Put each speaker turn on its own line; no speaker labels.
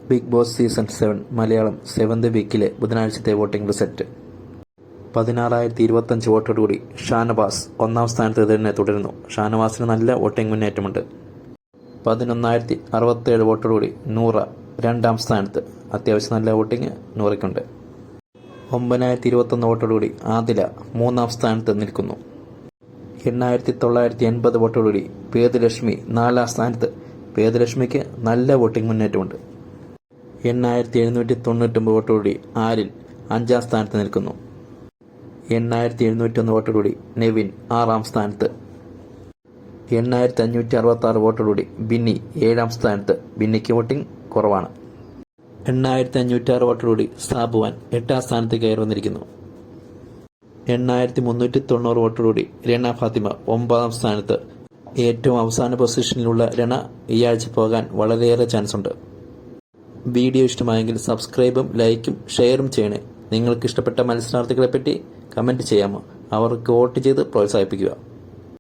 Big Boss season 7 Malayalam 7th വീക്കിലെ ബുധനാഴ്ചത്തെ voting result. 16,025 വോട്ടോടുകൂടി ഷാനവാസ് ഒന്നാം സ്ഥാനത്ത് തന്നെ തുടരുന്നു. ഷാനവാസിന് നല്ല വോട്ടിംഗ് മുന്നേറ്റമുണ്ട്. 11,067 വോട്ടോടുകൂടി നൂറ രണ്ടാം സ്ഥാനത്ത്. അത്യാവശ്യം നല്ല വോട്ടിംഗ് നൂറയ്ക്കുണ്ട്. 9,021 വോട്ടോടുകൂടി ആദില മൂന്നാം സ്ഥാനത്ത് നിൽക്കുന്നു. 8,980 വോട്ടോടുകൂടി വേദലക്ഷ്മി നാലാം സ്ഥാനത്ത്. വേദലക്ഷ്മിക്ക് നല്ല വോട്ടിംഗ് മുന്നേറ്റമുണ്ട്. 8,799 വോട്ടോടുകൂടി ആരിൽ അഞ്ചാം സ്ഥാനത്ത് നിൽക്കുന്നു. 8,701 വോട്ടോടുകൂടി നെവിൻ ആറാം സ്ഥാനത്ത്. 8,566 വോട്ടോടുകൂടി ബിന്നി ഏഴാം സ്ഥാനത്ത്. ബിന്നിക്ക് വോട്ടിംഗ് കുറവാണ്. 8,506 വോട്ടോടുകൂടി സാബുവാൻ എട്ടാം സ്ഥാനത്ത് കയറി വന്നിരിക്കുന്നു. 8,390 വോട്ടോടുകൂടി രണ ഫാത്തിമ ഒമ്പതാം സ്ഥാനത്ത്. ഏറ്റവും അവസാന പൊസിഷനിലുള്ള രണ ഈ ആഴ്ച പോകാൻ വളരെയേറെ ചാൻസ് ഉണ്ട്. വീഡിയോ ഇഷ്ടമായെങ്കിൽ സബ്സ്ക്രൈബും ലൈക്കും ഷെയറും ചെയ്യണേ. നിങ്ങൾക്ക് ഇഷ്ടപ്പെട്ട മത്സരാർത്ഥികളെപ്പറ്റി കമൻറ്റ് ചെയ്യാമോ? അവർക്ക് വോട്ട് ചെയ്ത് പ്രോത്സാഹിപ്പിക്കുക.